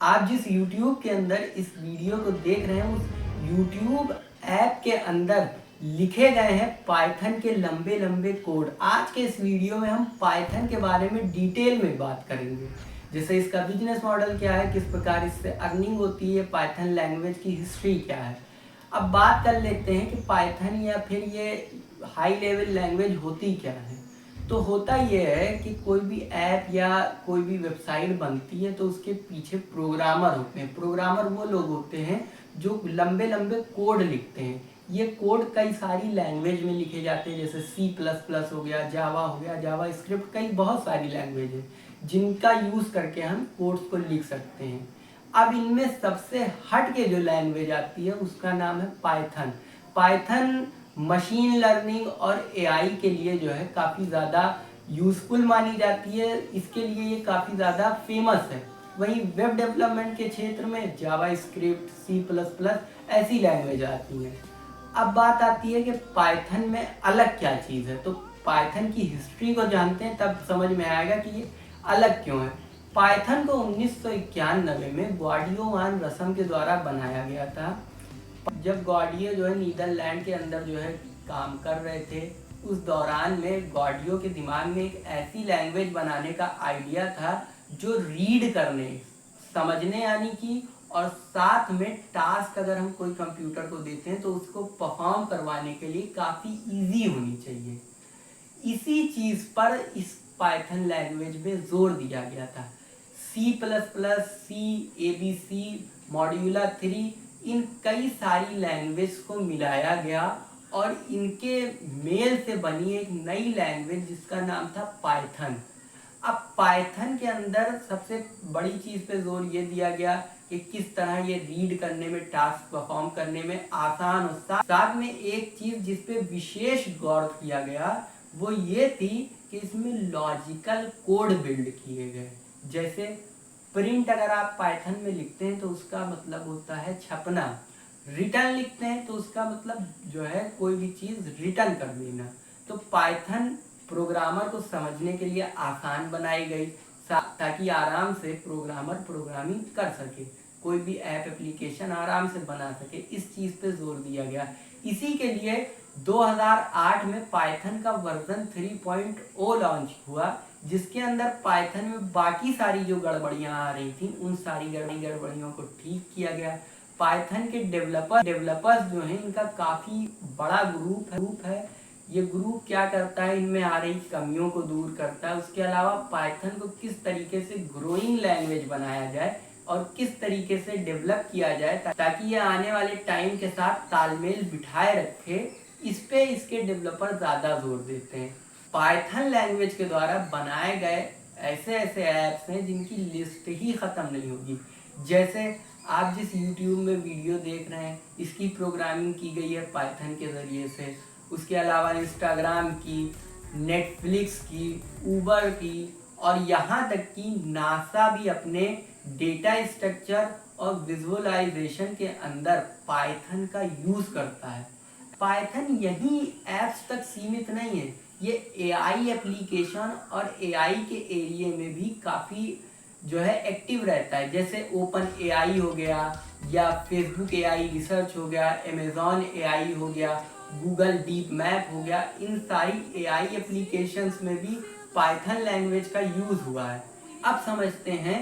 आप जिस YouTube के अंदर इस वीडियो को देख रहे हैं उस YouTube ऐप के अंदर लिखे गए हैं पाइथन के लंबे लंबे कोड। आज के इस वीडियो में हम पाइथन के बारे में डिटेल में बात करेंगे। जैसे इसका बिजनेस मॉडल क्या है, किस प्रकार इससे अर्निंग होती है, पाइथन लैंग्वेज की हिस्ट्री क्या है। अब बात कर लेते हैं कि पाइथन या फिर ये हाई लेवल लैंग्वेज होती क्या है। तो होता ये है कि कोई भी ऐप या कोई भी वेबसाइट बनती है तो उसके पीछे प्रोग्रामर होते हैं। प्रोग्रामर वो लोग होते हैं जो लंबे लंबे कोड लिखते हैं। ये कोड कई सारी लैंग्वेज में लिखे जाते हैं, जैसे C++ हो गया, जावा हो गया, जावा स्क्रिप्ट, कई बहुत सारी लैंग्वेज है जिनका यूज़ करके हम कोड्स को लिख सकते हैं। अब इनमें सबसे हट के जो लैंग्वेज आती है उसका नाम है पाइथन। पाइथन मशीन लर्निंग और एआई के लिए जो है काफ़ी ज़्यादा यूज़फुल मानी जाती है। इसके लिए ये काफ़ी ज़्यादा फेमस है। वहीं वेब डेवलपमेंट के क्षेत्र में जावा स्क्रिप्ट, C++ ऐसी लैंग्वेज आती हैं। अब बात आती है कि पाइथन में अलग क्या चीज़ है। तो पाइथन की हिस्ट्री को जानते हैं तब समझ में आएगा कि ये अलग क्यों है। पाइथन को 1991 में गॉडियो वान रसम के द्वारा बनाया गया था। जब गॉडियो जो है नीदरलैंड के अंदर जो है काम कर रहे थे, उस दौरान में गॉडियो के दिमाग में एक ऐसी लैंग्वेज बनाने का आइडिया था जो रीड करने, समझने यानी कि, और साथ में टास्क अगर हम कोई कंप्यूटर को देते हैं तो उसको परफॉर्म करवाने के लिए काफ़ी इजी होनी चाहिए। इसी चीज़ पर इस पाइथन लैंग्वेज में जोर दिया गया था। C++, ABC, मॉड्यूला 3, इन कई सारी लैंग्वेज को मिलाया गया और इनके मेल से बनी एक नई लैंग्वेज जिसका नाम था पाइथन। अब पाइथन के अंदर सबसे बड़ी चीज़ पे जोर ये दिया गया कि किस तरह ये रीड करने में, टास्क परफॉर्म करने में आसान हो। साथ में एक चीज़ जिस पे विशेष गौर किया गया वो ये थी कि इसमें लॉजिकल कोड बिल्ड किए गए। जैसे प्रिंट अगर आप पाइथन में लिखते हैं तो उसका मतलब होता है छपना। रिटर्न लिखते हैं तो उसका मतलब जो है कोई भी चीज़ रिटर्न कर देना। तो पाइथन प्रोग्रामर को समझने के लिए आसान बनाई गई ताकि आराम से प्रोग्रामर प्रोग्रामिंग कर सके, कोई भी ऐप एप्लीकेशन आराम से बना सके। इस चीज़ पे जोर दिया गया। इसी के लिए 2008 में पाइथन का वर्जन 3.0 लॉन्च हुआ, जिसके अंदर पाइथन में बाकी सारी जो गड़बड़ियां आ रही थी उन सारी गड़बड़ियों को ठीक किया गया। पाइथन के डेवलपर्स जो हैं इनका काफ़ी बड़ा ग्रुप है। ये ग्रुप क्या करता है, इनमें आ रही कमियों को दूर करता है। उसके अलावा पाइथन को किस तरीके से ग्रोइंग लैंग्वेज बनाया जाए और किस तरीके से डेवलप किया जाए ताकि ये आने वाले टाइम के साथ तालमेल बिठाए रखे, इस पे इसके डेवलपर ज़्यादा जोर देते हैं। पाइथन लैंग्वेज के द्वारा बनाए गए ऐसे ऐसे ऐप्स हैं जिनकी लिस्ट ही ख़त्म नहीं होगी। जैसे आप जिस YouTube में वीडियो देख रहे हैं इसकी प्रोग्रामिंग की गई है पाइथन के ज़रिए से। उसके अलावा इंस्टाग्राम की, नेटफ्लिक्स की, ऊबर की, और यहाँ तक कि नासा भी अपने डेटा स्ट्रक्चर और विजुअलाइजेशन के अंदर पाइथन का यूज़ करता है। पाइथन यही ऐप्स तक सीमित नहीं है, ये एआई एप्लीकेशन और एआई के एरिया में भी काफ़ी जो है एक्टिव रहता है। जैसे ओपन एआई हो गया या फेसबुक एआई रिसर्च हो गया, अमेजॉन एआई हो गया, गूगल डीप मैप हो गया, इन सारी एआई एप्लीकेशंस में भी पाइथन लैंग्वेज का यूज़ हुआ है। अब समझते हैं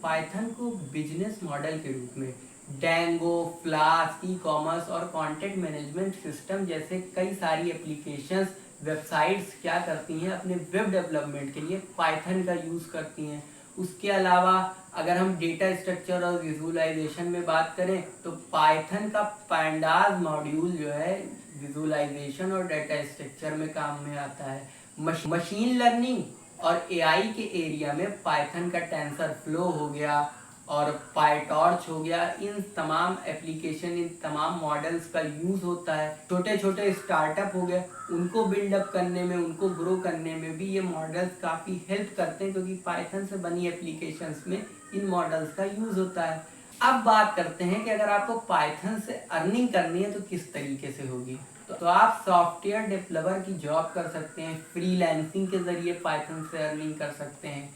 पाइथन को बिजनेस मॉडल के रूप में। डैंगो, फ्लास्क, ई कॉमर्स और कंटेंट मैनेजमेंट सिस्टम जैसे कई सारी एप्लीकेशंस, वेबसाइट्स क्या करती हैं, अपने वेब डेवलपमेंट के लिए पाइथन का यूज़ करती हैं। उसके अलावा अगर हम डेटा स्ट्रक्चर और विजुअलाइजेशन में बात करें तो पाइथन का पैंडाज मॉड्यूल जो है विजुअलाइजेशन और डेटा स्ट्रक्चर में काम में आता है। मशीन लर्निंग और एआई के एरिया में पाइथन का टेंसर फ्लो हो गया और पाइटॉर्च हो गया, इन तमाम एप्लीकेशन, इन तमाम मॉडल्स का यूज़ होता है। छोटे छोटे स्टार्टअप हो गए, उनको बिल्डअप करने में, उनको ग्रो करने में भी ये मॉडल्स काफ़ी हेल्प करते हैं क्योंकि पाइथन से बनी एप्लीकेशंस में इन मॉडल्स का यूज़ होता है। अब बात करते हैं कि अगर आपको पाइथन से अर्निंग करनी है तो किस तरीके से होगी। तो आप सॉफ्टवेयर डेवलपर की जॉब कर सकते हैं, फ्रीलांसिंग के ज़रिए पाइथन से अर्निंग कर सकते हैं।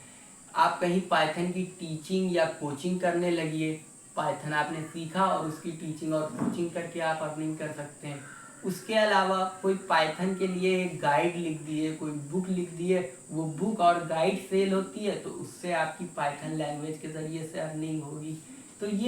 आप कहीं पाइथन की टीचिंग या कोचिंग करने लगिए, पाइथन आपने सीखा और उसकी टीचिंग और कोचिंग करके आप अर्निंग कर सकते हैं। उसके अलावा कोई पाइथन के लिए एक गाइड लिख दिए, कोई बुक लिख दिए, वो बुक और गाइड सेल होती है तो उससे आपकी पाइथन लैंग्वेज के ज़रिए से अर्निंग होगी। तो ये